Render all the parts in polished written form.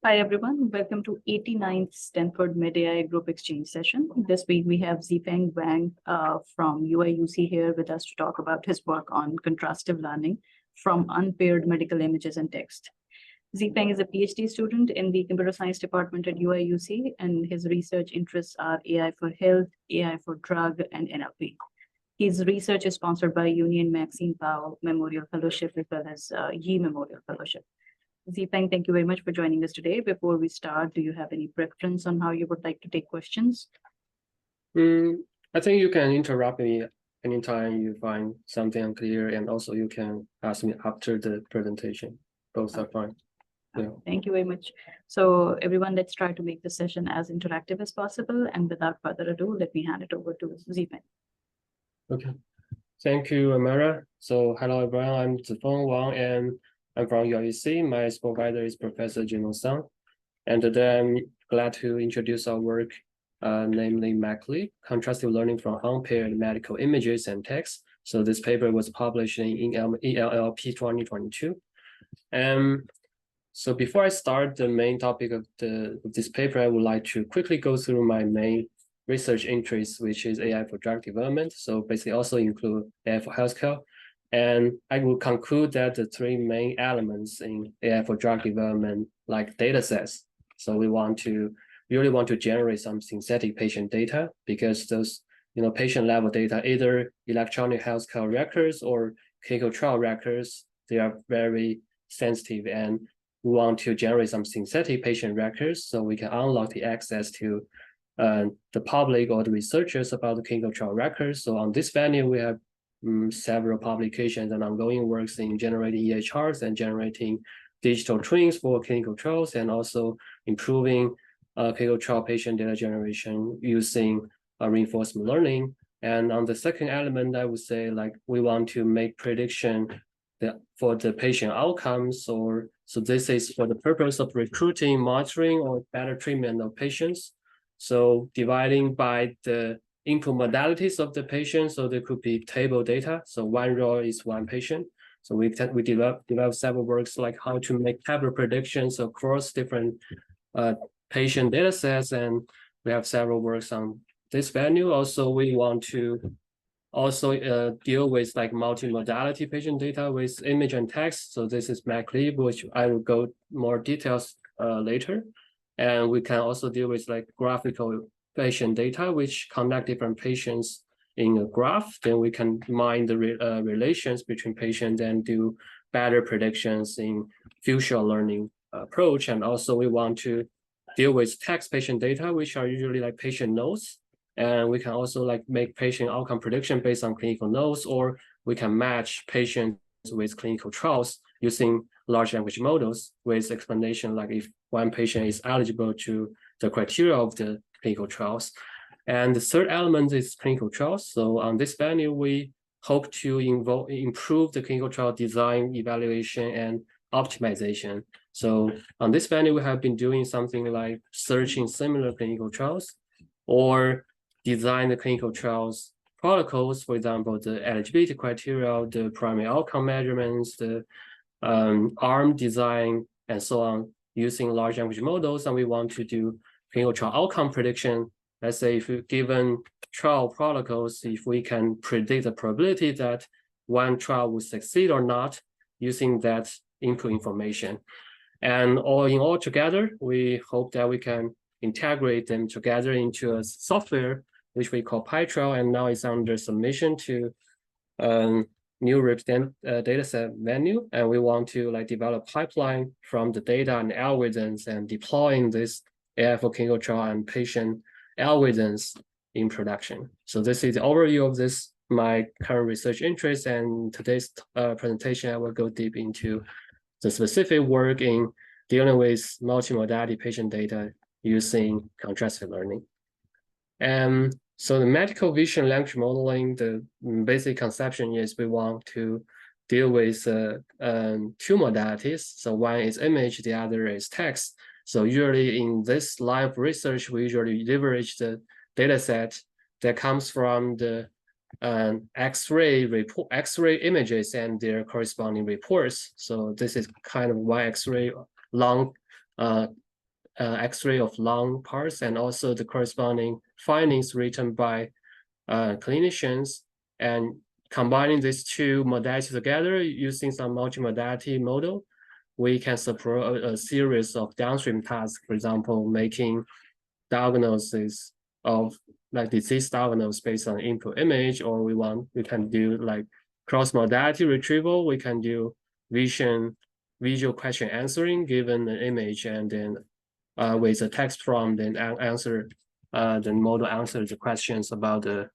Hi, everyone. Welcome to 89th Stanford MedAI Group Exchange session. This week, we have Zifeng Wang from UIUC here with us to talk about his work on contrastive learning from unpaired medical images and text. Zifeng is a PhD student in the computer science department at UIUC, and his research interests are AI for health, AI for drug, and NLP. His research is sponsored by Union Maxine Powell Memorial Fellowship as well as Yi Memorial Fellowship. Zifeng, thank you very much for joining us today. Before we start, do you have any preference on how you would like to take questions? I think you can interrupt me anytime you find something unclear, and also you can ask me after the presentation. Both are fine. Yeah. Thank you very much. So everyone, let's try to make the session as interactive as possible. And without further ado, let me hand it over to Zifeng. Okay. Thank you, Amara. So hello, everyone. I'm Zifeng Wang, and I'm from UIUC. My supervisor is Professor Jino Sang. And today I'm glad to introduce our work, namely MedCLIP, Contrastive Learning from Unpaired Medical Images and Text. So this paper was published in ELLP 2022. So before I start the main topic of this paper, I would like to quickly go through my main research interests, which is AI for drug development. So basically also include AI for healthcare. And I will conclude that the three main elements in AI for drug development, like datasets. So we really want to generate some synthetic patient data, because those patient level data, either electronic healthcare records or clinical trial records, they are very sensitive, and we want to generate some synthetic patient records so we can unlock the access to the public or the researchers about the clinical trial records. So on this venue, we have several publications and ongoing works in generating EHRs and generating digital twins for clinical trials, and also improving clinical trial patient data generation using reinforcement learning. And on the second element, I would say, like, we want to make prediction for the patient outcomes, so this is for the purpose of recruiting, monitoring, or better treatment of patients. So dividing by the input modalities of the patient, so there could be table data. So one row is one patient. So we develop several works like how to make tabular predictions across different patient data sets, and we have several works on this venue. Also, we want to deal with like multimodality patient data with image and text. So this is MedCLIP, which I will go more details later. And we can also deal with like graphical patient data, which connect different patients in a graph. Then we can mine the relations between patients and do better predictions in future learning approach. And also we want to deal with text patient data, which are usually like patient notes. And we can also like make patient outcome prediction based on clinical notes, or we can match patients with clinical trials using large language models with explanation, like if one patient is eligible to the criteria of the clinical trials. And the third element is clinical trials. So on this venue, we hope to improve the clinical trial design, evaluation, and optimization. So on this venue, we have been doing something like searching similar clinical trials, or design the clinical trials protocols, for example, the eligibility criteria, the primary outcome measurements, the arm design, and so on, using large language models. And we want to do clinical trial outcome prediction. Let's say if we're given trial protocols, if we can predict the probability that one trial will succeed or not using that input information. And all together, we hope that we can integrate them together into a software, which we call PyTrial, and now it's under submission to new dataset venue. And we want to like develop pipeline from the data and algorithms and deploying this AI for clinical trial and patient algorithms in production. So this is the overview of this, my current research interest, and today's presentation, I will go deep into the specific work in dealing with multimodality patient data using contrastive learning. And so the medical vision language modeling, the basic conception is we want to deal with two modalities. So one is image, the other is text. So usually in this line of research, we usually leverage the data set that comes from the X-ray images and their corresponding reports. So this is kind of one X-ray long X-ray of lung parts and also the corresponding findings written by clinicians, and combining these two modalities together using some multimodality model, we can support a series of downstream tasks, for example, making diagnosis of like disease diagnosis based on input image, or we can do like cross-modality retrieval, we can do visual question answering given the image, and then with a text prompt, then the model answers the questions about the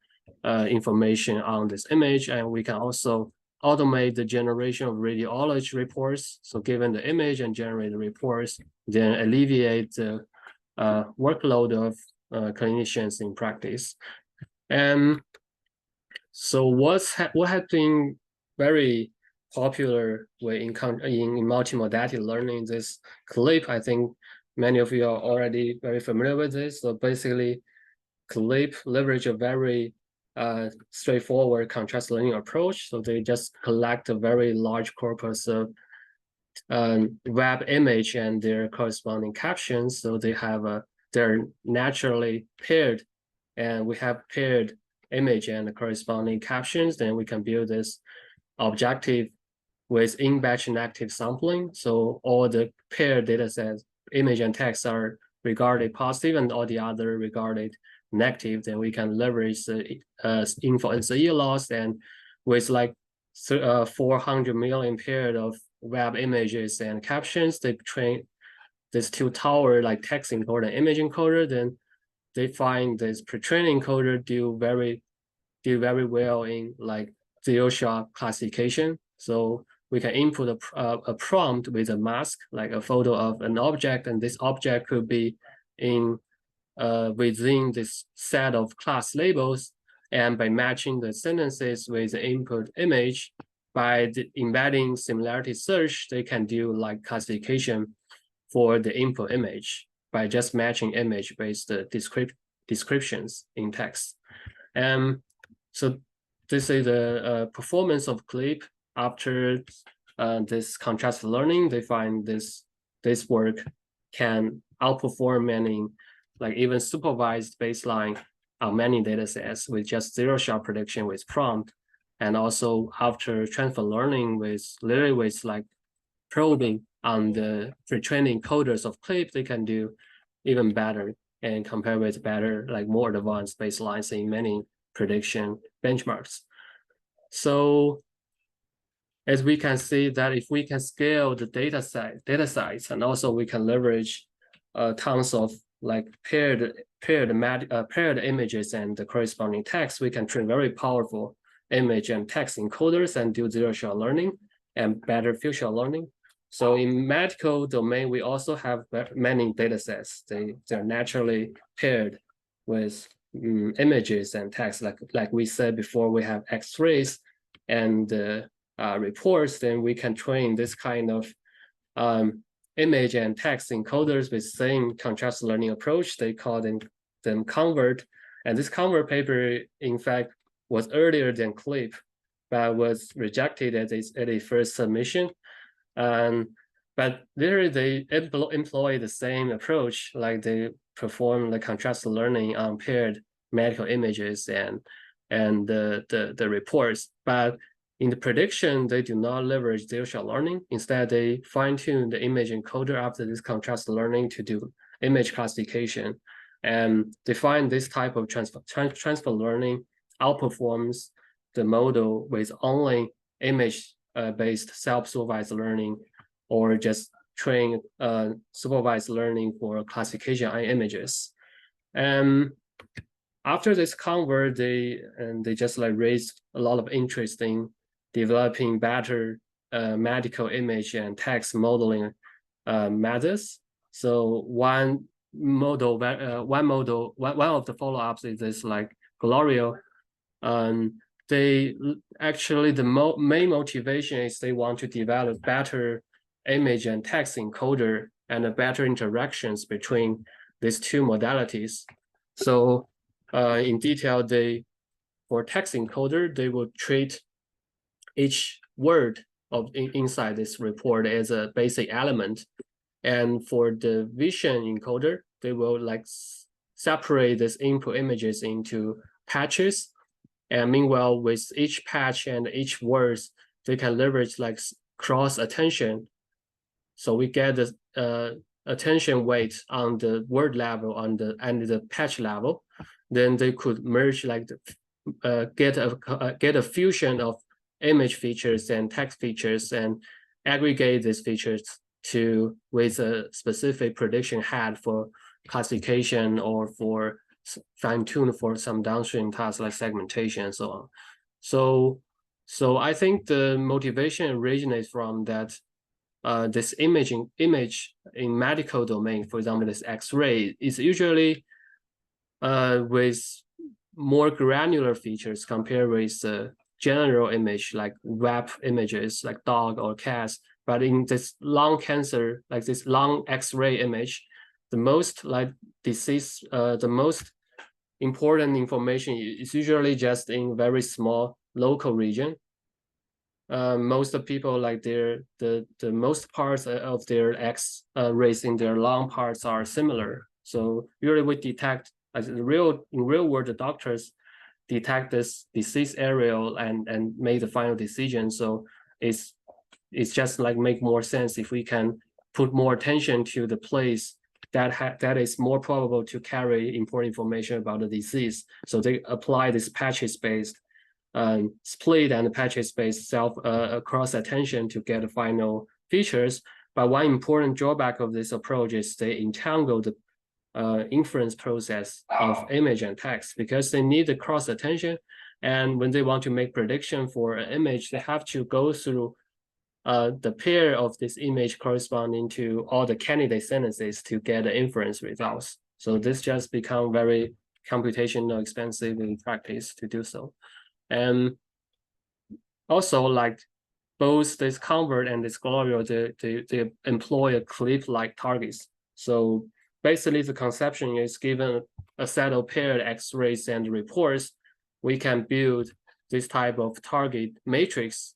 information on this image. And we can also automate the generation of radiology reports. So given the image and generate the reports, then alleviate the workload of clinicians in practice. And so what has been very popular way in multimodality learning, this CLIP, I think many of you are already very familiar with this. So basically, CLIP leverage a very straightforward contrast learning approach. So they just collect a very large corpus of web image and their corresponding captions. So they're naturally paired, and we have paired image and the corresponding captions. Then we can build this objective with in-batch negative sampling. So all the paired data sets, image and text, are regarded positive and all the other regarded negative. Then we can leverage the InfoNCE loss, and with like 400 million pairs of web images and captions, they train this two tower like text encoder and image encoder. Then they find this pre-training encoder do very well in like zero-shot classification. So we can input a prompt with a mask, like a photo of an object, and this object could be in within this set of class labels. And by matching the sentences with the input image, by embedding similarity search, they can do like classification for the input image by just matching image-based descriptions in text. And so this is the performance of CLIP after this contrast learning. They find this work can outperform many, like even supervised baseline on many data sets with just zero-shot prediction with prompt. And also after transfer learning literally with like probing on the pre-training coders of CLIP, they can do even better and compare with better, like more advanced baselines in many prediction benchmarks. So as we can see that if we can scale the data size, and also we can leverage tons of like paired images and the corresponding text, we can train very powerful image and text encoders and do zero-shot learning and better few-shot learning. So in medical domain, we also have many data sets. They're naturally paired with images and text. Like we said before, we have X-rays and reports. Then we can train this kind of image and text encoders with same contrast learning approach. They call them convert. And this convert paper, in fact, was earlier than CLIP, but was rejected at its first submission. But there they employ the same approach, like they perform the contrast learning on paired medical images and the reports. But in the prediction, they do not leverage zero-shot learning. Instead, they fine-tune the image encoder after this contrast learning to do image classification. And they find this type of transfer learning outperforms the model with only image-based self-supervised learning, or just train supervised learning for classification on images. And after this convert, they just like raised a lot of interest in developing better medical image and text modeling methods. So one of the follow-ups is this like Glorio. They actually, the main motivation is they want to develop better image and text encoder and better interactions between these two modalities. So in detail, for text encoder, they will treat each word inside this report as a basic element. And for the vision encoder, they will like separate these input images into patches. And meanwhile, with each patch and each words, they can leverage like cross attention. So we get the attention weight on the word level and the patch level. Then they could merge like get a fusion of image features and text features and aggregate these features with a specific prediction head for classification or for fine-tune for some downstream tasks like segmentation and so on. So I think the motivation originates from that this image in medical domain, for example, this X-ray is usually with more granular features compared with the general image like web images like dog or cats. But in this lung cancer, like this lung X-ray image, the most like disease, the most important information is usually just in very small local region. Most of people like the most parts of their X-rays in their lung parts are similar. So usually we detect as in real world, the doctors detect this disease area and make the final decision. So it's just like make more sense if we can put more attention to the place that is more probable to carry important information about the disease. So they apply this patches-based split and patches-based cross attention to get the final features. But one important drawback of this approach is they entangle the inference process of image and text because they need the cross attention. And when they want to make prediction for an image, they have to go through the pair of this image corresponding to all the candidate sentences to get the inference results. So this just become very computational expensive in practice to do so. And also like both this convert and this Glorio, they employ a clip-like targets. So basically the conception is given a set of paired X-rays and reports, we can build this type of target matrix.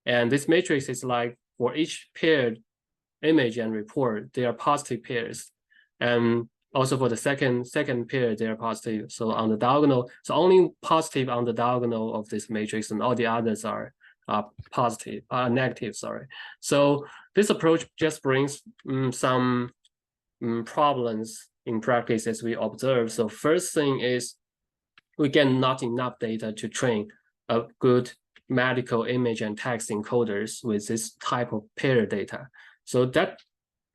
And this matrix is like for each paired image and report, they are positive pairs. And also for the second pair, they are positive. So on the diagonal, so only positive on the diagonal of this matrix and all the others are positive, negative, sorry. So this approach just brings some problems in practice as we observe. So first thing is we get not enough data to train a good medical image and text encoders with this type of pair data. So that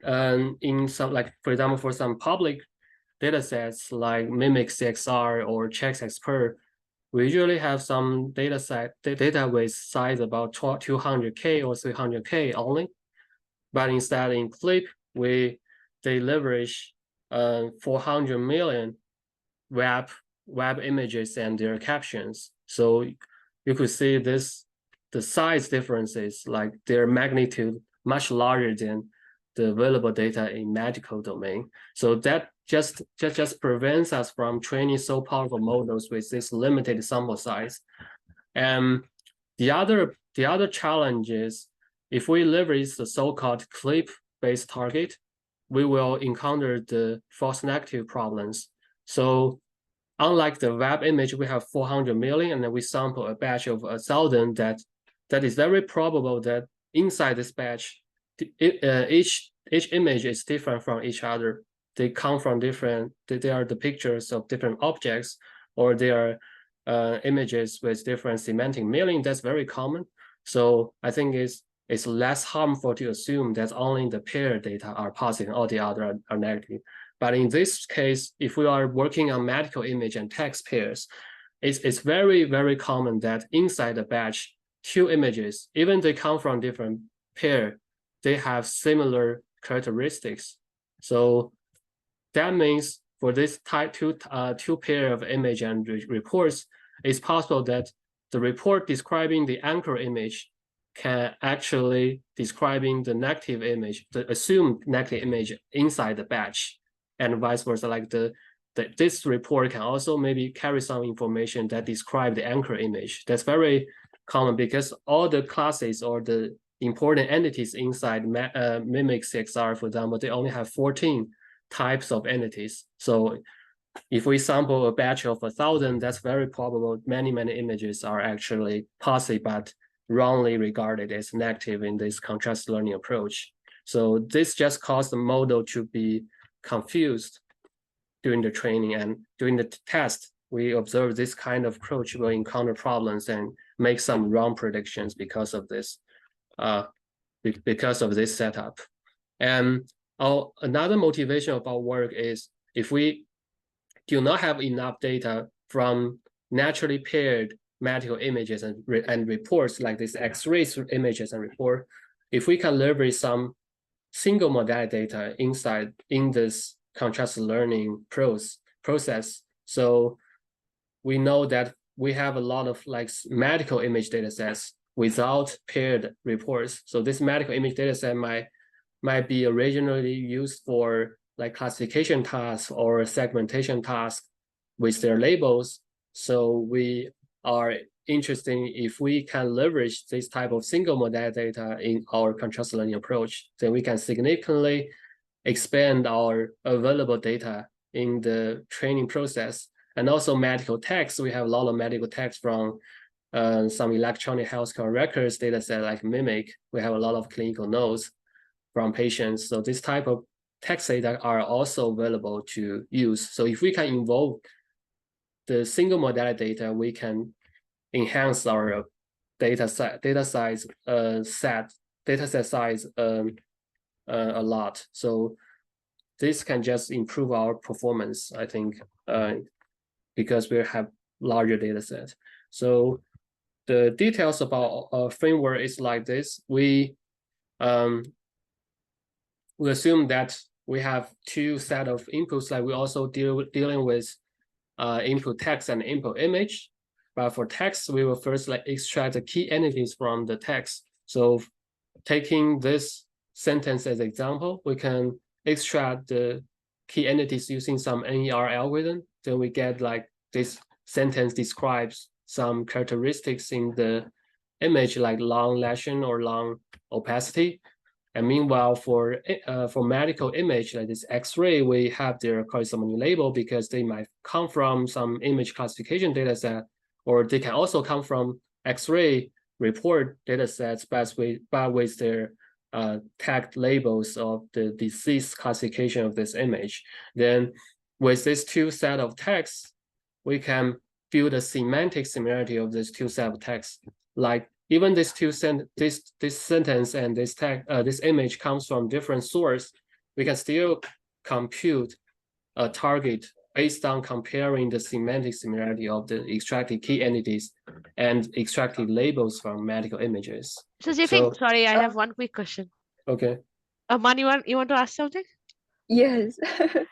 in some, like for example, for some public datasets like Mimic CXR or CheckXpert, we usually have some data with size about 200K or 300K only. But instead in CLIP, they leverage 400 million web images and their captions. So you could see the size differences, like their magnitude much larger than the available data in medical domain. So that just prevents us from training so powerful models with this limited sample size. And the other challenge is if we leverage the so-called CLIP-based target, we will encounter the false negative problems. So unlike the web image, we have 400 million, and then we sample a batch of 1,000 that is very probable that inside this batch, each image is different from each other. They come from different, they are the pictures of different objects, or they are images with different semantic meaning. That's very common. So I think it's less harmful to assume that only the pair data are positive, all the other are negative. But in this case, if we are working on medical image and text pairs, it's very, very common that inside the batch, two images, even they come from different pair, they have similar characteristics. So that means for this type two pair of image and reports, it's possible that the report describing the anchor image can actually describing the negative image, the assumed negative image inside the batch, and vice versa. Like this report can also maybe carry some information that describe the anchor image. That's very common because all the classes or the important entities inside Mimic CXR, for example, they only have 14 types of entities. So if we sample a batch of 1,000, that's very probable many images are actually positive, but wrongly regarded as negative in this contrast learning approach. So this just caused the model to be confused during the training, and during the test, we observe this kind of approach will encounter problems and make some wrong predictions because of this setup. And another motivation of our work is if we do not have enough data from naturally paired medical images and reports like this X-ray images and report, if we can leverage some single modality data in this contrast learning process, so we know that we have a lot of like medical image data sets without paired reports. So this medical image data set might be originally used for like classification tasks or segmentation tasks with their labels. So we are interested if we can leverage this type of single modality data in our contrast learning approach, then we can significantly expand our available data in the training process. And also medical text, we have a lot of medical text from some electronic healthcare records data set like Mimic. We have a lot of clinical notes from patients. So this type of text data are also available to use. So if we can involve the single modality data, we can enhance our dataset size a lot. So this can just improve our performance, I think, because we have larger data set. So the details about our framework is like this. We assume that we have two set of inputs, like we also dealing with input text and input image. But for text, we will first like extract the key entities from the text. So taking this sentence as example, we can extract the key entities using some NER algorithm. Then we get like this sentence describes some characteristics in the image, like long lesion or long opacity. And meanwhile, for medical image like this X-ray, we have their corresponding label because they might come from some image classification data set, or they can also come from X-ray report data sets, but with their tagged labels of the disease classification of this image. Then with this two set of texts, we can build a semantic similarity of this two set of texts. Like even this this sentence and this tag, this image comes from different source, we can still compute a target based on comparing the semantic similarity of the extracted key entities and extracted labels from medical images. So Zifeng, sorry, I have one quick question. Okay. Man, you want to ask something? Yes,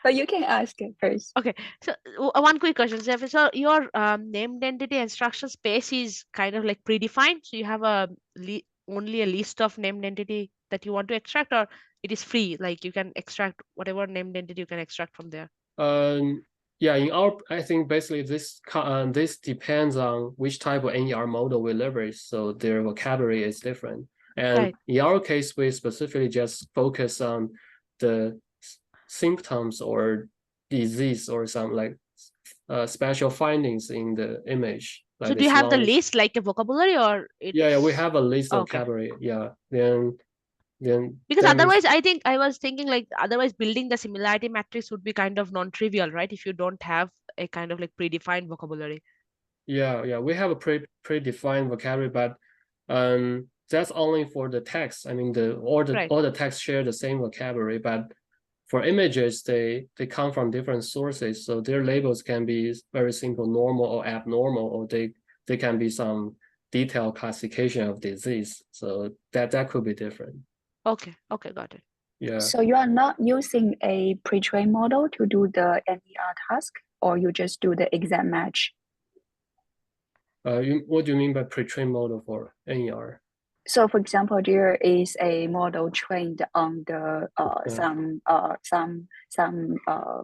but you can ask it first. Okay, so one quick question, Zifeng. So your named entity instruction space is kind of like predefined. So you have only a list of named entity that you want to extract, or it is free, like you can extract whatever named entity you can extract from there. Yeah, I think basically this depends on which type of NER model we leverage. So their vocabulary is different. And in our case, we specifically just focus on the symptoms or disease or some like special findings in the image. Like so do you have the list like a vocabulary, or yeah, we have a list of vocabulary. Yeah, then because otherwise I was thinking like otherwise building the similarity matrix would be kind of non-trivial, right? If you don't have a kind of like predefined vocabulary. Yeah, we have a predefined vocabulary, but that's only for the text. I mean, all the texts share the same vocabulary, but for images, they come from different sources, so their labels can be very simple, normal or abnormal, or they can be some detailed classification of disease. So that could be different. Okay, got it. Yeah. So you are not using a pre-trained model to do the NER task, or you just do the exact match? What do you mean by pre-trained model for NER? So, for example, there is a model trained on the some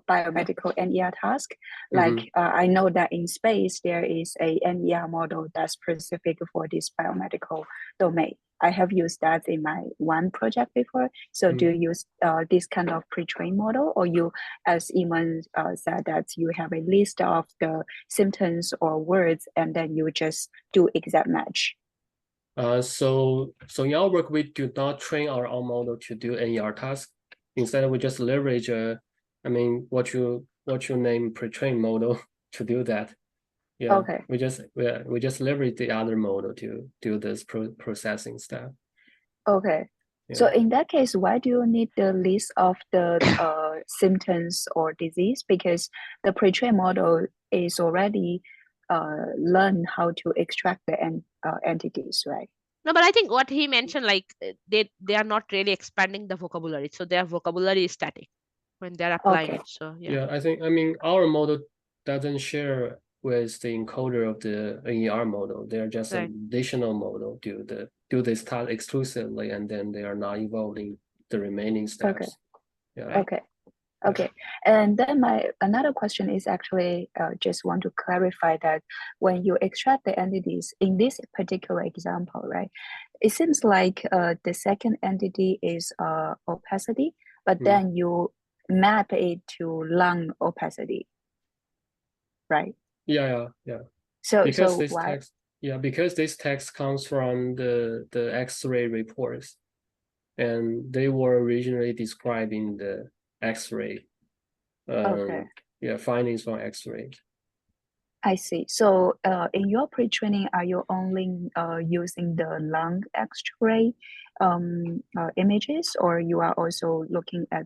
biomedical NER task. Like I know that in space there is a NER model that's specific for this biomedical domain. I have used that in my one project before. So do you use this kind of pre-trained model, or you, as Iman said, that you have a list of the symptoms or words, and then you just do exact match? So in our work, we do not train our own model to do NER tasks. Instead, we just leverage what you name pre-trained model to do that. Yeah. Okay. We just leverage the other model to do this processing step. Okay. Yeah. So in that case, why do you need the list of the symptoms or disease? Because the pre-trained model is already learn how to extract the entities, right? No, but I think what he mentioned, like they are not really expanding the vocabulary, so their vocabulary is static when they're applying it. So yeah. Yeah, our model doesn't share with the encoder of the NER model. They're just an additional model do this task exclusively, and then they are not involving the remaining steps. Okay. Yeah. Okay. Okay. And then my another question is actually just want to clarify that when you extract the entities in this particular example, right? It seems like the second entity is opacity, but then you map it to lung opacity, right? Yeah. So because so this why? text, because this text comes from the X-ray reports, and they were originally describing the X-ray. Okay. Yeah, findings from X-ray. I see. So in your pre-training, are you only using the lung X-ray images, or you are also looking at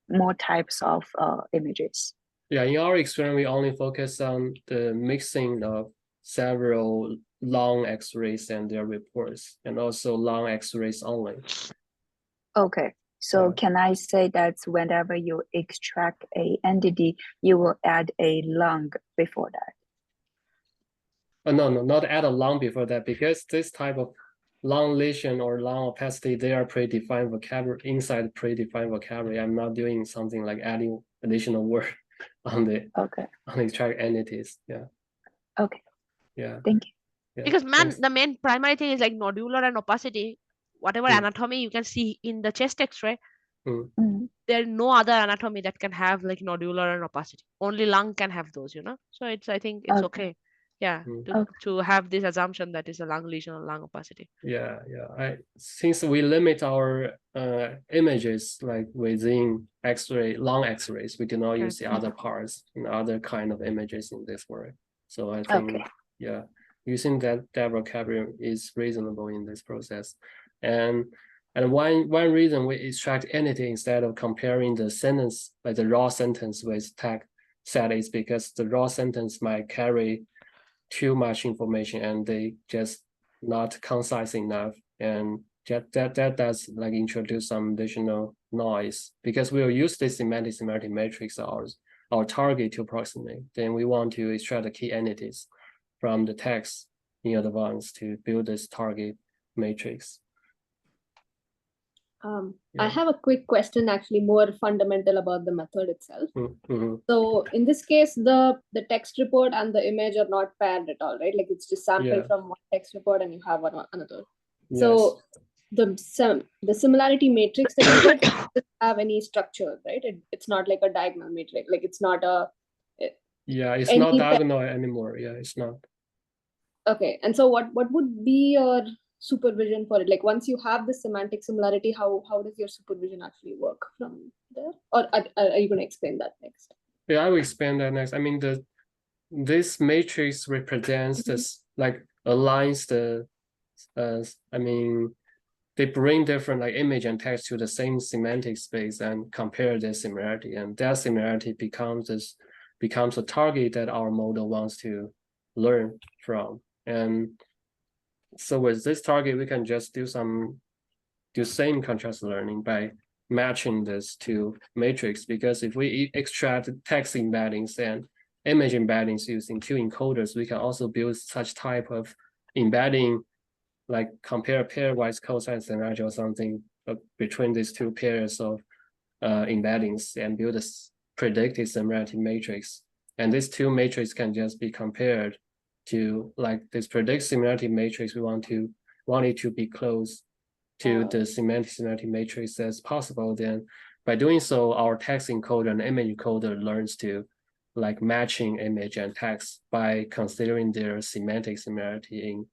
more types of images? Yeah, in our experiment, we only focus on the mixing of several lung X-rays and their reports, and also lung X-rays only. Okay. So can I say that whenever you extract a entity, you will add a lung before that? No, not add a lung before that, because this type of lung lesion or lung opacity, they are predefined vocabulary inside predefined vocabulary. I'm not doing something like adding additional word on the extract entities. Yeah. Okay. Yeah. Thank you. Yeah, because the main primary thing is like nodular and opacity. Whatever anatomy you can see in the chest X-ray, there's no other anatomy that can have like nodular and opacity. Only lung can have those, So I think it's okay. Yeah, to have this assumption that is a lung lesion or lung opacity. Yeah. Since we limit our images like within X-ray, lung X-rays, we do not use the other parts and other kind of images in this work. So I think using that vocabulary is reasonable in this process. And one reason we extract entity instead of comparing the sentence, like the raw sentence with tag set, is because the raw sentence might carry too much information and they just not concise enough, and that does like introduce some additional noise, because we'll use this semantic matrix our target to approximate. Then we want to extract the key entities from the text in advance to build this target matrix. I have a quick question, actually more fundamental about the method itself. So in this case, the text report and the image are not paired at all, right? Like it's just sampled from one text report and you have another. Yes. So the similarity matrix that you get doesn't have any structure, right? It's not like a diagonal matrix. Like it's not a... it's not diagonal anymore. Yeah, it's not. Okay, and so what would be your supervision for it? Like once you have the semantic similarity, how does your supervision actually work from there? Or are you going to explain that next? Yeah, I will explain that next. I mean, this matrix represents this, like aligns the they bring different like image and text to the same semantic space and compare their similarity, and that similarity becomes a target that our model wants to learn from. And so with this target, we can just do same contrast learning by matching this to matrix, because if we extract text embeddings and image embeddings using two encoders, we can also build such type of embedding, like compare pairwise cosine similarity or something between these two pairs of embeddings and build a predicted similarity matrix. And these two matrices can just be compared to like this predict similarity matrix. We want to want it to be close to the semantic matrix as possible, then by doing so, our text encoder and image encoder learns to like matching image and text by considering their semantic similarity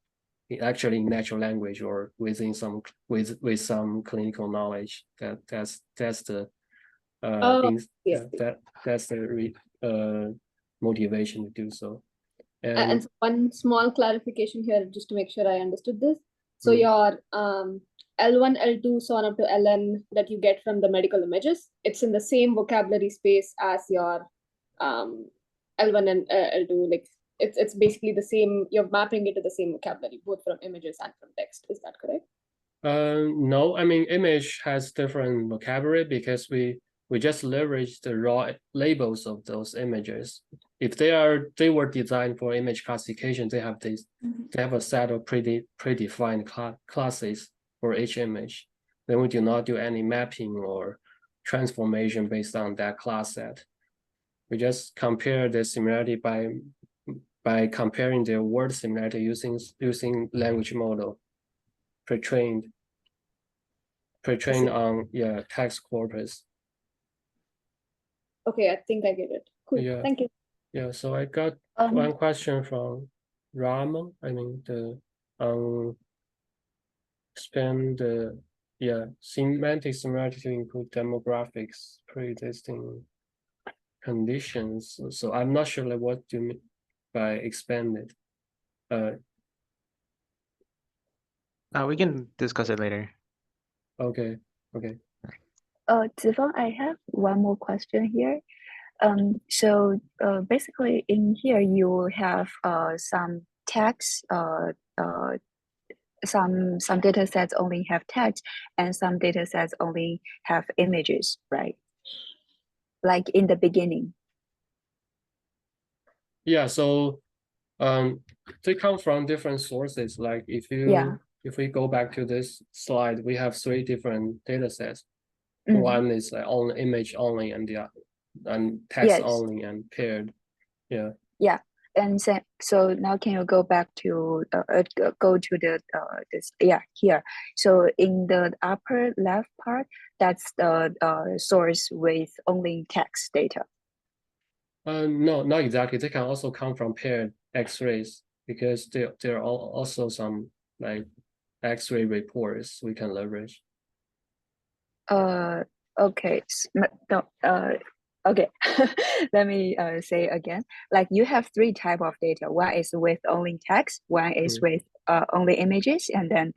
actually in natural language or within some with some clinical knowledge. That's the that's the motivation to do so. And one small clarification here, just to make sure I understood this. So your L1, L2, so on up to LN that you get from the medical images, it's in the same vocabulary space as your L1 and L2. Like it's basically the same. You're mapping it to the same vocabulary, both from images and from text. Is that correct? No, I mean image has different vocabulary because we just leverage the raw labels of those images. If they were designed for image classification, they have a set of predefined classes for each image. Then we do not do any mapping or transformation based on that class set. We just compare the similarity by comparing their word similarity using language model pre-trained on text corpus. Okay, I think I get it. Cool. Yeah. Thank you. Yeah, so I got one question from Rama. I mean semantic similarity to include demographics, pre-existing conditions. So I'm not sure like what do you mean by expanded. We can discuss it later. Okay. Zifeng, I have one more question here. So basically in here you have some text, some data sets only have text and some data sets only have images, right? Like in the beginning. Yeah, so they come from different sources. Like if we go back to this slide, we have 3 different data sets. One is like only image only and text only and paired. Yeah. And so now can you go back to go to the this here. So in the upper left part, that's the source with only text data. No, not exactly. They can also come from paired X-rays because there are also some like X-ray reports we can leverage. Okay. No, okay. Let me say again. Like you have 3 types of data. One is with only text, one is with only images, and then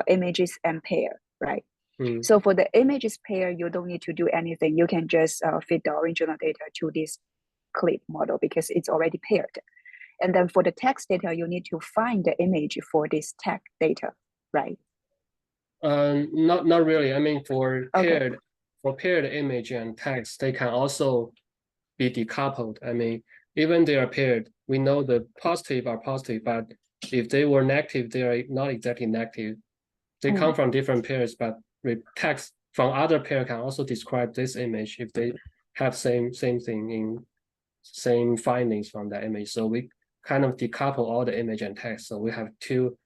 images and pair, right? So for the images pair, you don't need to do anything. You can just feed the original data to this CLIP model because it's already paired. And then for the text data, you need to find the image for this text data, right? Not really. I mean, for paired image and text, they can also be decoupled. I mean, even they are paired, we know the positive are positive, but if they were negative, they are not exactly negative. They come from different pairs, but text from other pair can also describe this image if they have same thing in same findings from that image. So we kind of decouple all the image and text. So we have 2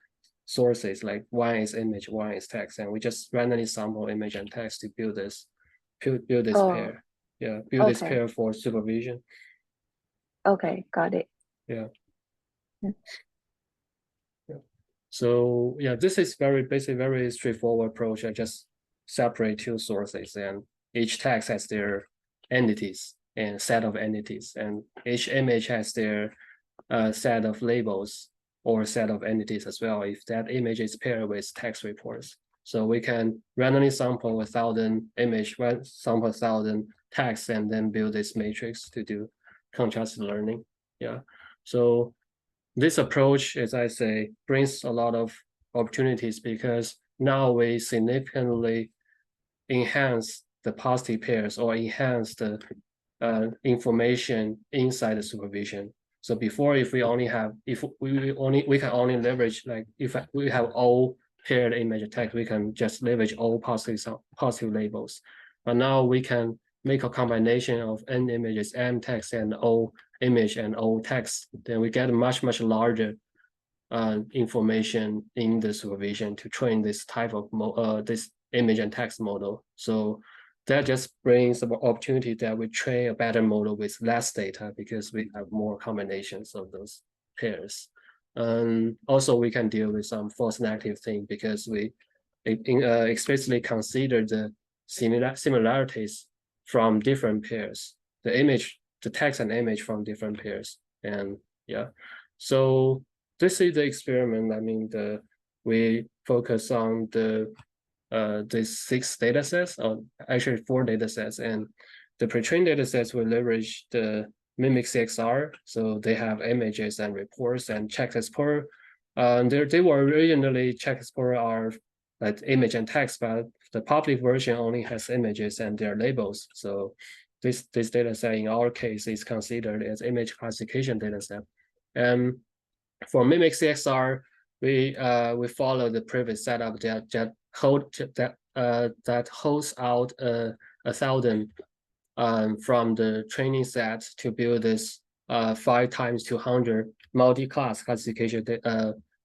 sources, like one is image, one is text, and we just randomly sample image and text to build this pair. Yeah, build this pair for supervision. Okay, got it. Yeah. So yeah, this is very straightforward approach. I just separate 2 sources, and each text has their entities and set of entities, and each image has their set of labels or set of entities as well, if that image is paired with text reports. So we can randomly sample 1,000 image, sample 1,000 text, and then build this matrix to do contrastive learning. Yeah. So this approach, as I say, brings a lot of opportunities because now we significantly enhance the positive pairs or enhance the information inside the supervision. So before, if we can only leverage, like if we have all paired image text, we can just leverage all positive labels. But now we can make a combination of n images, m text, and o image and o text. Then we get a much larger information in the supervision to train this type of this image and text model. So that just brings the opportunity that we train a better model with less data because we have more combinations of those pairs. Also, we can deal with some false negative thing because we explicitly consider the similarities from different pairs, the text and image from different pairs. And yeah, so this is the experiment. I mean, we focus on these 6 datasets, or actually 4 datasets, and the pre-trained datasets will leverage the Mimic CXR. So they have images and reports and Check Explorer. They were originally Check Explorer are like image and text, but the public version only has images and their labels. So this dataset in our case is considered as image classification dataset. And for Mimic CXR, we follow the previous setup that holds out 1,000 from the training set to build this 5 times 200 multi-class classification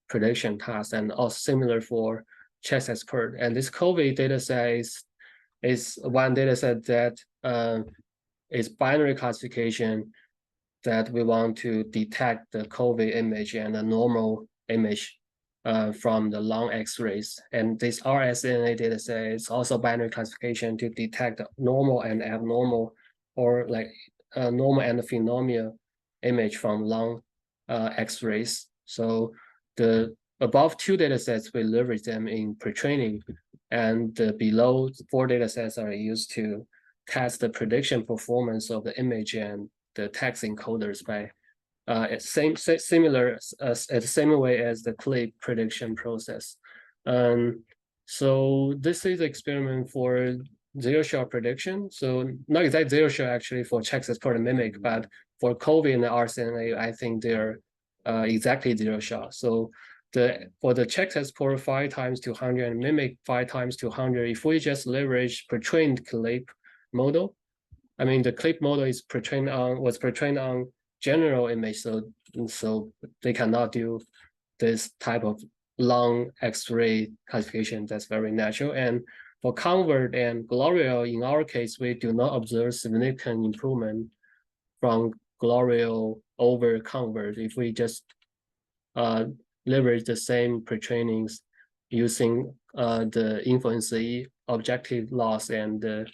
prediction task, and also similar for Chess Expert. And this COVID dataset is one dataset that is binary classification that we want to detect the COVID image and the normal image from the long X-rays. And this rsNA dataset is also binary classification to detect the normal and abnormal, or like normal and phenomenal image from long X-rays. So the above 2 datasets, we leverage them in pre-training, and the below 4 datasets are used to test the prediction performance of the image and the text encoders by similar the same way as the CLIP prediction process. So this is the experiment for zero-shot prediction. So not exactly zero-shot actually for Check Expert and Mimic, but for COVID and the rsNA, I think they're exactly zero-shot. So for the Check Expert 5 times 200 and Mimic 5 times 200, if we just leverage pre-trained CLIP model, I mean, the CLIP model is was pre-trained on general image, so they cannot do this type of long X-ray classification that's very natural. And for Convert and Glorial, in our case, we do not observe significant improvement from Glorial over Convert if we just leverage the same pre-trainings using the InfoNCE objective loss and the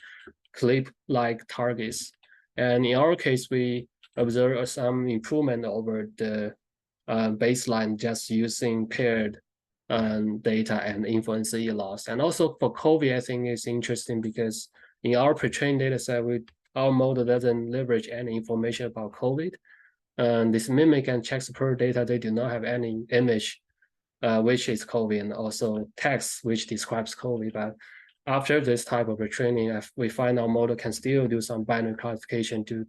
CLIP-like targets. And in our case, we observe some improvement over the baseline just using paired data and InfoNCE loss. And also for COVID, I think it's interesting because in our pre-trained data set, our model doesn't leverage any information about COVID. This Mimic and Check Expert data, they do not have any image which is COVID, and also text which describes COVID. But after this type of retraining, we find our model can still do some binary classification to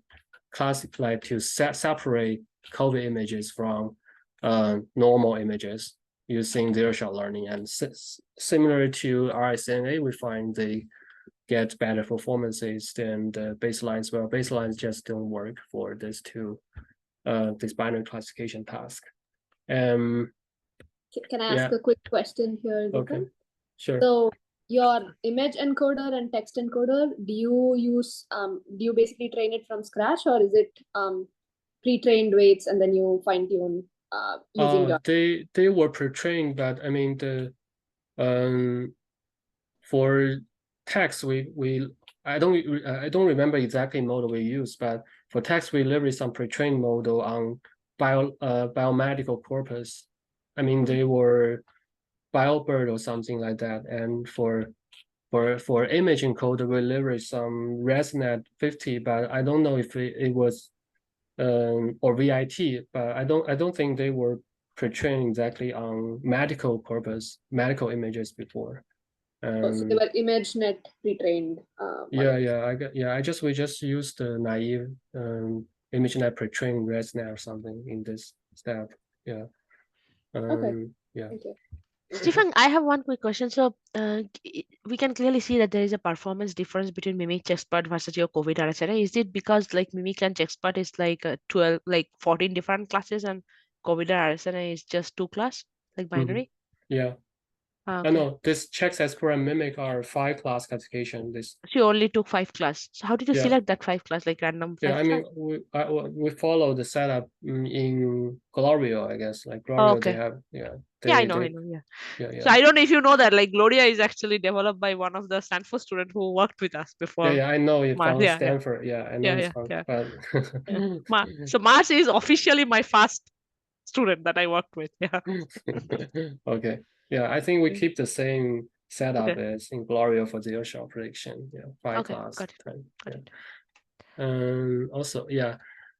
classify, to separate COVID images from normal images using zero-shot learning. And similar to rsNA, we find they get better performances than the baselines. Well, baselines just don't work for this binary classification task. Can I ask a quick question here, Zifeng? Okay, sure. So your image encoder and text encoder, do you basically train it from scratch, or is it pre-trained weights and then you fine-tune using your... They were pre-trained, but I mean for text I don't remember exactly model we use, but for text we leverage some pre-trained model on biomedical corpus. I mean, they were BioBird or something like that. And for image encoder, we leverage some ResNet 50, but I don't know if it was or VIT, but I don't think they were pre-trained exactly on medical corpus, medical images before. So they were ImageNet pre-trained. We just used the naive ImageNet pre-trained ResNet or something in this step. Yeah. Okay. Yeah. Thank you. Zifeng, I have one quick question. So we can clearly see that there is a performance difference between Mimic, Chexpert versus your COVID rsNA. Is it because like Mimic and Chexpert is like 14 different classes, and COVID or RSNA is just 2 class, like binary? Yeah. Ah, I okay. know this checks as program mimic our 5 class classification. This So you only took 5 class. So how did you Yeah. select that 5 class, like random 5 yeah, I class? mean we follow the setup in Glorio, I guess. Like Oh, Glorio, okay. they have Yeah, I know, they yeah. yeah. So I don't know if you know that, like Gloria is actually developed by one of the Stanford students who worked with us before. Yeah, I know it Mars, from yeah. Stanford. Yeah, I know Yeah, it's yeah, from, yeah. but So Mars is officially my first student that I worked with. Yeah. okay. Yeah, I think we keep the same setup Okay. as in Glorio for zero shot prediction. Yeah, 5 Okay, class. got it. 10, Got yeah. it. Also, yeah.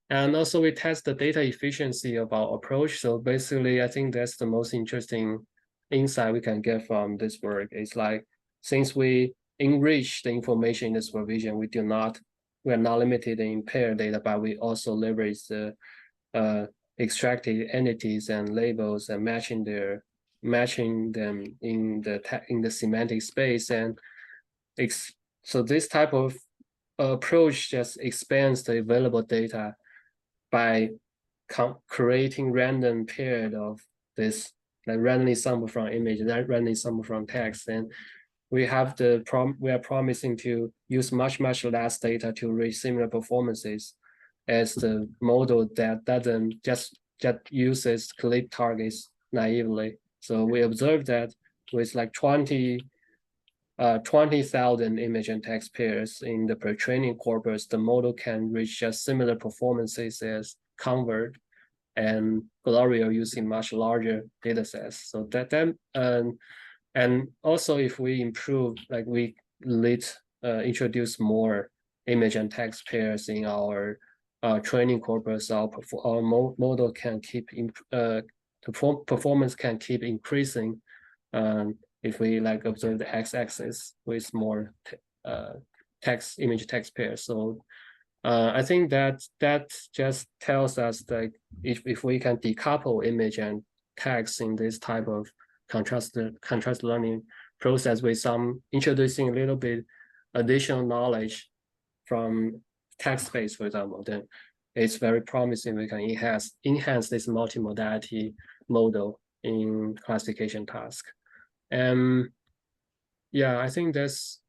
And also we test the data efficiency of our approach. So basically, I think that's the most interesting insight we can get from this work. It's like, since we enrich the information in the supervision, we are not limited in paired data, but we also leverage the extracted entities and labels and matching them in the semantic space. And so this type of approach just expands the available data by creating random paired of this, like randomly sampled from image, randomly sampled from text. And we are promising to use much less data to reach similar performances as the model that doesn't just uses CLIP targets naively. So we observed that with like 20,000 image and text pairs in the pre-training corpus, the model can reach just similar performances as Convert and Glorio using much larger data sets. So and also if we improve, like we introduce more image and text pairs in our training corpus, our model can keep performance can keep increasing. If we like observe the x-axis with more image text pairs. So I think that just tells us that if we can decouple image and text in this type of contrast learning process with some introducing a little bit additional knowledge from text space, for example, then it's very promising we can enhance this multimodality model in classification task. Yeah, I think this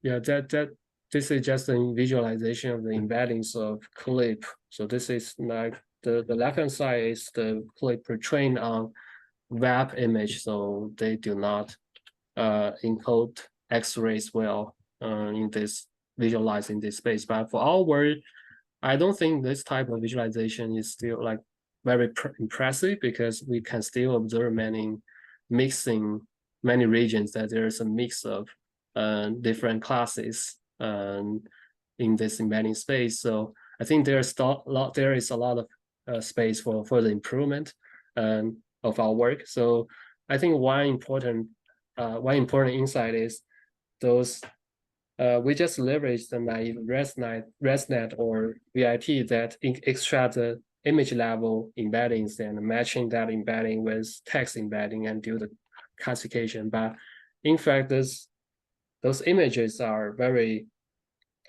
is just a visualization of the embeddings of CLIP. So this is like the left-hand side is the CLIP trained on web image, so they do not encode X-rays well in this visualizing this space. But for our work, I don't think this type of visualization is still like very impressive, because we can still observe many regions that there's a mix of different classes in this embedding space. So I think there is a lot of space for further improvement of our work. So I think one important insight is those we just leverage the naive ResNet or VIT that extract the image level embeddings and matching that embedding with text embedding and do the classification. But in fact, those images are very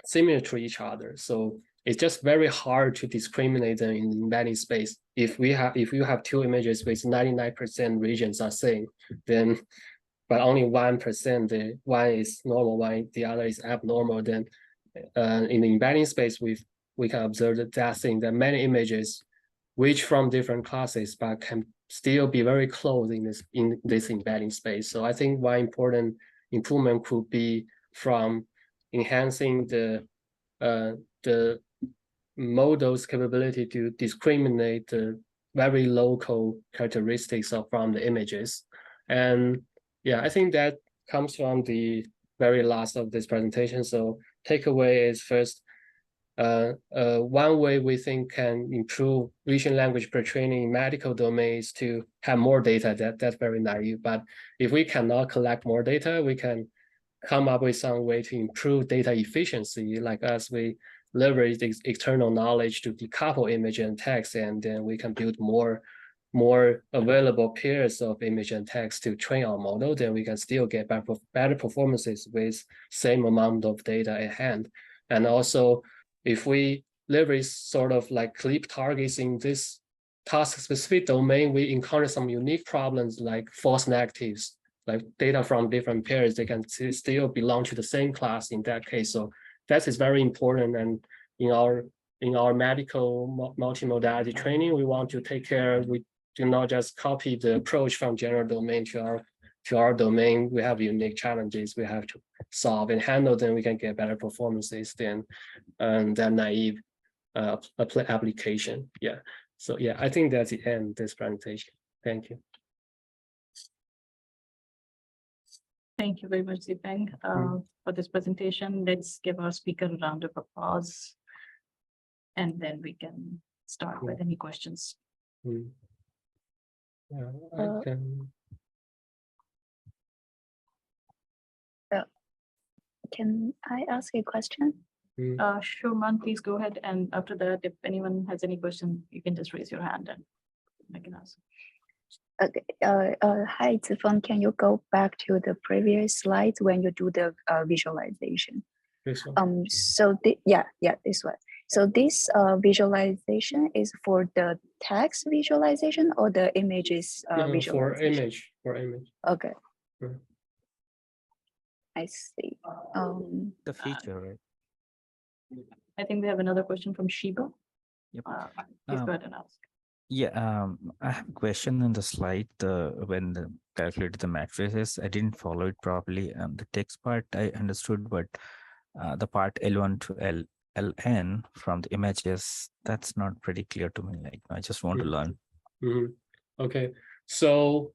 similar to each other. So it's just very hard to discriminate them in the embedding space. If you have two images with 99% regions are same, then but only 1%, the one is normal, the other is abnormal, then in the embedding space, we can observe that thing, that many images which from different classes, but can still be very close in this embedding space. So I think one important improvement could be from enhancing the model's capability to discriminate the very local characteristics from the images. And yeah, I think that comes from the very last of this presentation. So takeaway is first, one way we think can improve vision language pre-training in medical domain is to have more data. That's very naive. But if we cannot collect more data, we can come up with some way to improve data efficiency, like as we leverage the external knowledge to decouple image and text, and then we can build more available pairs of image and text to train our model, then we can still get better performances with same amount of data at hand. And also, if we leverage sort of like CLIP targets in this task-specific domain, we encounter some unique problems like false negatives, like data from different pairs, they can still belong to the same class in that case. So that is very important. And in our medical multimodality training, we want to take care, we do not just copy the approach from general domain to our domain. We have unique challenges we have to solve and handle, then we can get better performances than naive application. Yeah. So yeah, I think that's the end of this presentation. Thank you. Thank you very much, Zifeng, for this presentation. Let's give our speaker a round of applause, and then we can start with any questions. Yeah, I can. Can I ask a question? Sure, Man, please go ahead. And after that, if anyone has any question, you can just raise your hand and I can ask. Okay. Hi, Zifeng. Can you go back to the previous slides when you do the visualization? This one. So this one. So this visualization is for the text visualization or the images visualization? For image. Okay. Sure. I see. The feature, right? I think we have another question from Shiba. Yep. Please go ahead and ask. Yeah, I have a question in the slide. When the calculated the matrices, I didn't follow it properly. The text part I understood, but the part L1 to LN from the images, that's not pretty clear to me. Like, I just want to learn. Okay, so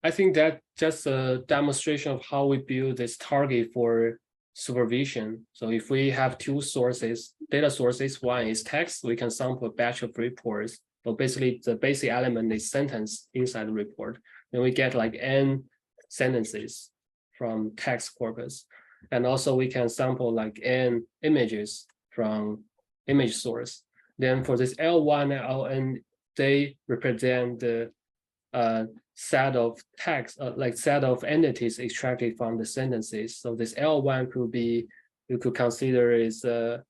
I think that just a demonstration of how we build this target for supervision. So if we have two sources, data sources, one is text, we can sample a batch of reports. So basically the basic element is sentence inside the report. Then we get like n sentences from text corpus. And also we can sample like n images from image source. Then for this L1 and LN, they represent the set of text, like set of entities extracted from the sentences. So this L1 could be, you could consider is a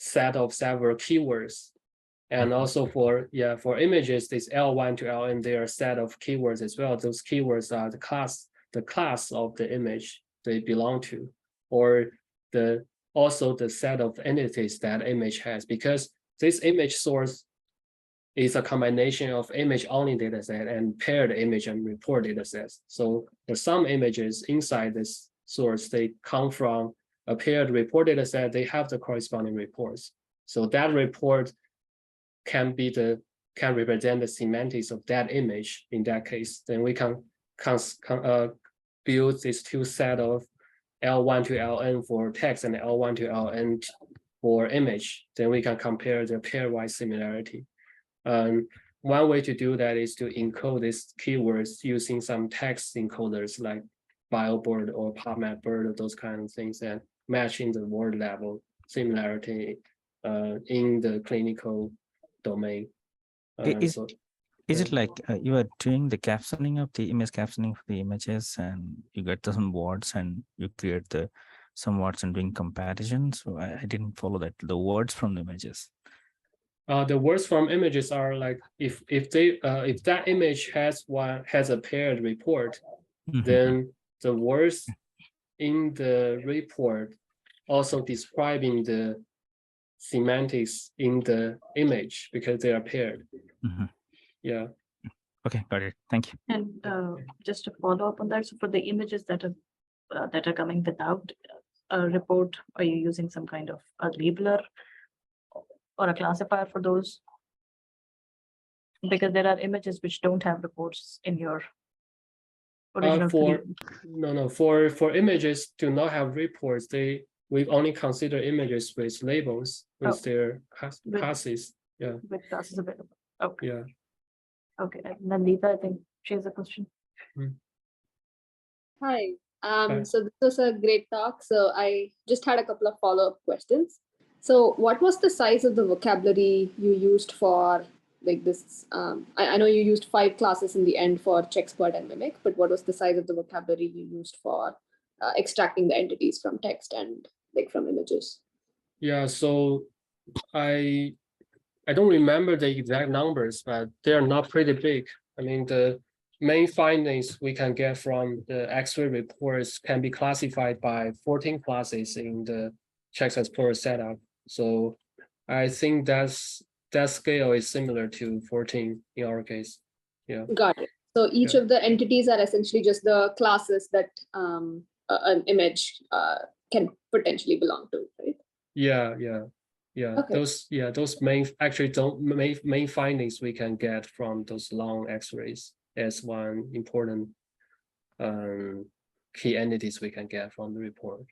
set of several keywords. And also for images, this L1 to LN, they are a set of keywords as well. Those keywords are the class of the image they belong to, or also the set of entities that image has, because this image source is a combination of image-only dataset and paired image and report datasets. So for some images inside this source, they come from a paired report dataset, they have the corresponding reports. So that report can represent the semantics of that image in that case. Then we can build these two set of L1 to LN for text and L1 to LN for image. Then we can compare the pairwise similarity. One way to do that is to encode these keywords using some text encoders like BioBird or PubMedBird or those kind of things, and matching the word level similarity in the clinical domain. Is it like you are doing the captioning of the image captioning for the images, and you get some words and you create some words and doing comparisons? So I didn't follow that. The words from the images. The words from images are like if that image has a paired report, then the words in the report also describing the semantics in the image because they are paired. Yeah. Okay, got it. Thank you. And just to follow up on that, so for the images that are coming without a report, are you using some kind of a labeler or a classifier for those? Because there are images which don't have reports in your original. For images do not have reports, we only consider images with labels with their classes. Yeah. With classes available. Okay. Yeah. Okay. And then Lisa, I think she has a question. Hi. So this was a great talk. So I just had a couple of follow-up questions. So what was the size of the vocabulary you used for like this? I know you used 5 classes in the end for Chexpert and Mimic, but what was the size of the vocabulary you used for extracting the entities from text and like from images? Yeah, so I I don't remember the exact numbers, but they are not pretty big. I mean, the main findings we can get from the X-ray reports can be classified by 14 classes in the Checks Explorer setup. So I think that scale is similar to 14 in our case. Yeah. Got it. So each of the entities are essentially just the classes that an image can potentially belong to, right? Yeah. Okay. Those main findings we can get from those long X-rays as one important key entities we can get from the report.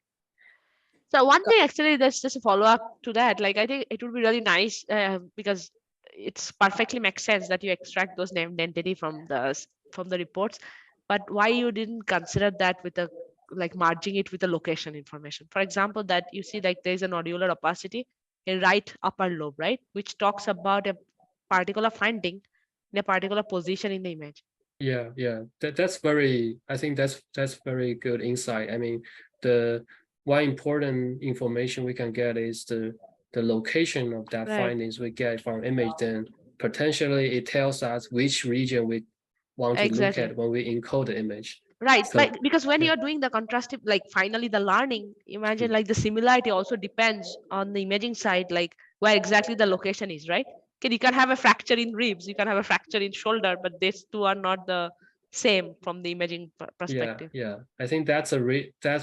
So one thing actually, that's just a follow-up to that. Like, I think it would be really nice because it's perfectly makes sense that you extract those named entity from the reports, but why you didn't consider that with a like merging it with the location information? For example, that you see like there is a nodular opacity in right upper lobe, right, which talks about a particular finding in a particular position in the image. Yeah. That's very. I think that's very good insight. I mean, the one important information we can get is the location of that findings we get from image. Then potentially it tells us which region we want to look at when we encode the image. Right, so, because when you're doing the contrastive, like finally the learning, imagine like the similarity also depends on the imaging side, like where exactly the location is, right? Okay, you can have a fracture in ribs, you can have a fracture in shoulder, but these two are not the same from the imaging perspective. Yeah. I think that's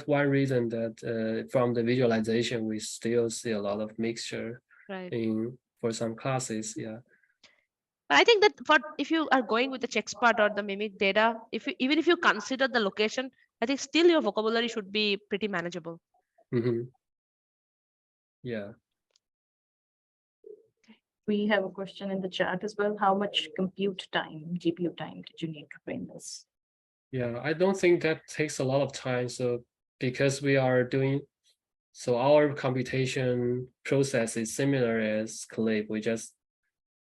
one reason that from the visualization we still see a lot of mixture for some classes. Yeah. But I think that if you are going with the CheckSpot or the mimic data, even if you consider the location, I think still your vocabulary should be pretty manageable. Yeah. We have a question in the chat as well. How much compute time, GPU time, did you need to train this? Yeah, I don't think that takes a lot of time. So because we are doing, so our computation process is similar as CLIP. We just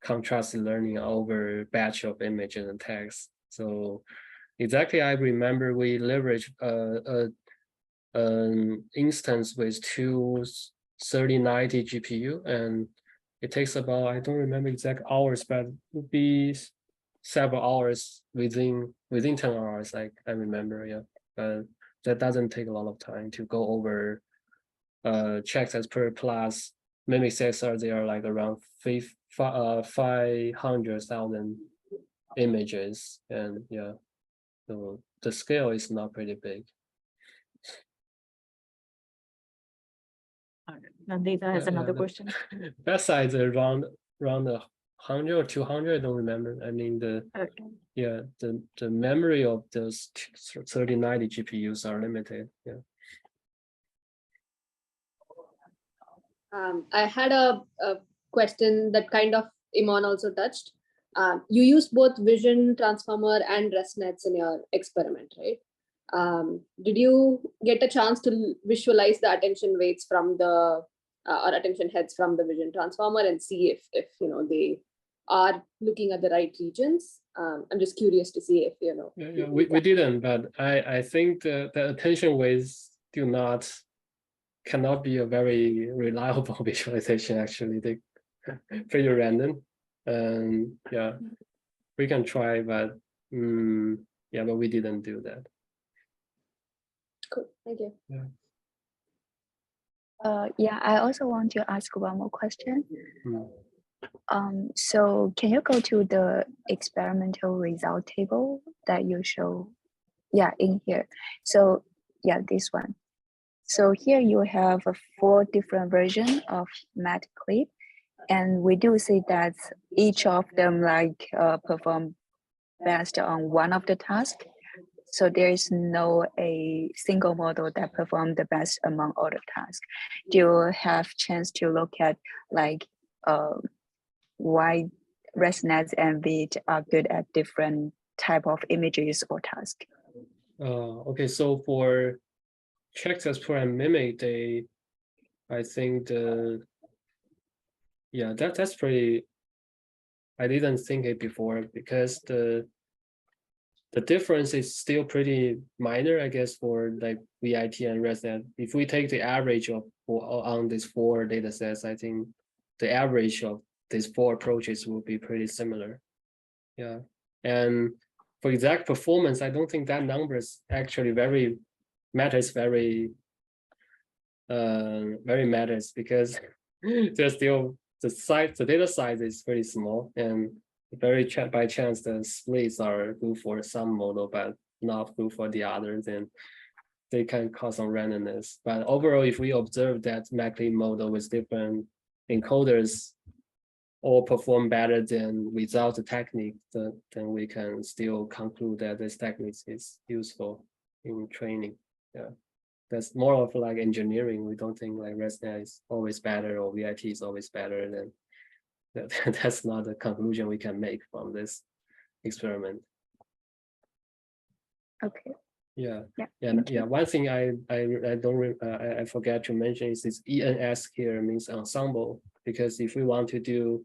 contrastive learning over batch of images and text. So exactly, I remember we leverage an instance with two 3090 GPU, and it takes about, I don't remember exact hours, but it would be several hours within 10 hours. I remember, yeah. But that doesn't take a lot of time to go over checks as per plus mimic CXR. They are like around 500,000 images, and yeah, so the scale is not pretty big. Nandita has another question. That size around 100 or 200, I don't remember. I mean the memory of those 3090 GPUs are limited. Yeah. I had a question that kind of Iman also touched. You used both vision transformer and ResNets in your experiment, right? Did you get a chance to visualize the attention weights from the or attention heads from the vision transformer and see if they are looking at the right regions? I'm just curious to see if Yeah, we didn't, but I think the attention weights cannot be a very reliable visualization. Actually, they pretty random. Yeah, we can try, but yeah, but we didn't do that. Cool, thank you. Yeah, I also want to ask one more question. So can you go to the experimental result table that you show? Yeah, in here. So yeah, this one. So here you have 4 different versions of MedCLIP, and we do see that each of them perform best on one of the tasks. So there is no a single model that perform the best among all the tasks. Do you have chance to look at why ResNets and VIT are good at different type of images or tasks? Okay, so for Checks Explorer and Mimic, I think that's pretty. I didn't think it before because the difference is still pretty minor, I guess, for like VIT and ResNet. If we take the average of on these 4 data sets, I think the average of these four approaches will be pretty similar. Yeah, and for exact performance, I don't think that numbers actually very matters very matters, because there's still the data size is pretty small, and by chance the splits are good for some model but not good for the others, and they can cause some randomness. But overall, if we observe that MedCLIP model with different encoders all perform better than without the technique, then we can still conclude that this technique is useful in training. Yeah, that's more of like engineering. We don't think like ResNet is always better or VIT is always better. Than that's not the conclusion we can make from this experiment. Okay. Yeah. Thank you. One thing I forget to mention is this ENS here means ensemble, because if we want to do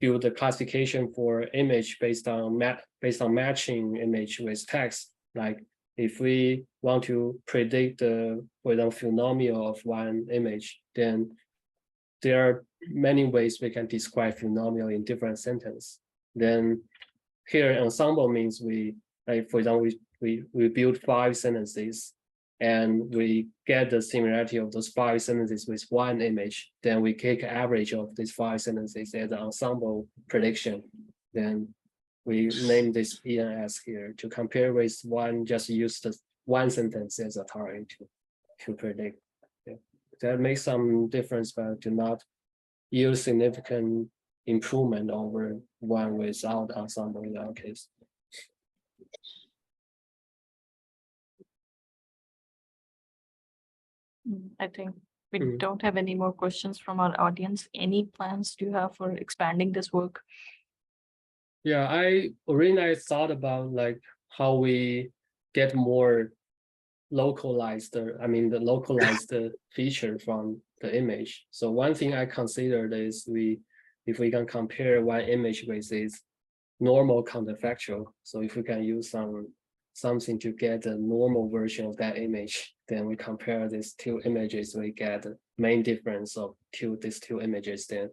the classification for image based on matching image with text, like if we want to predict the phenomenon of one image, then there are many ways we can describe phenomenon in different sentences. Then here ensemble means we, like for example, we build 5 sentences and we get the similarity of those 5 sentences with one image. Then we take average of these 5 sentences as an ensemble prediction. Then we name this ENS here to compare with one, just use the one sentence as a target to predict. Yeah. That makes some difference, but do not yield significant improvement over one without ensemble in our case. I think we don't have any more questions from our audience. Any plans do you have for expanding this work? Yeah, I originally thought about like how we get more localized, the localized feature from the image. So one thing I considered is if we can compare one image with its normal counterfactual. So if we can use something to get a normal version of that image, then we compare these 2 images, we get the main difference of these two images, then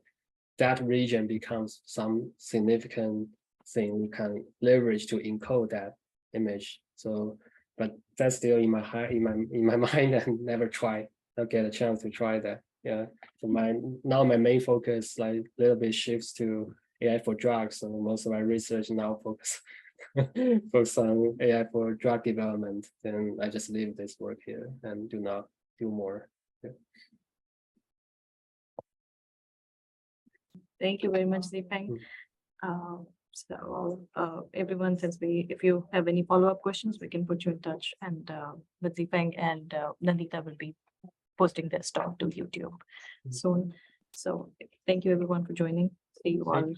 that region becomes some significant thing we can leverage to encode that image. So, but that's still in my mind and never try, not get a chance to try that. Yeah. So now my main focus like a little bit shifts to AI for drugs. So most of my research now focus on AI for drug development. Then I just leave this work here and do not do more. Yeah. Thank you very much, Zifeng. Everyone, if you have any follow-up questions, we can put you in touch, and with Zifeng and Nandita will be posting this talk to YouTube soon. So thank you everyone for joining. See you all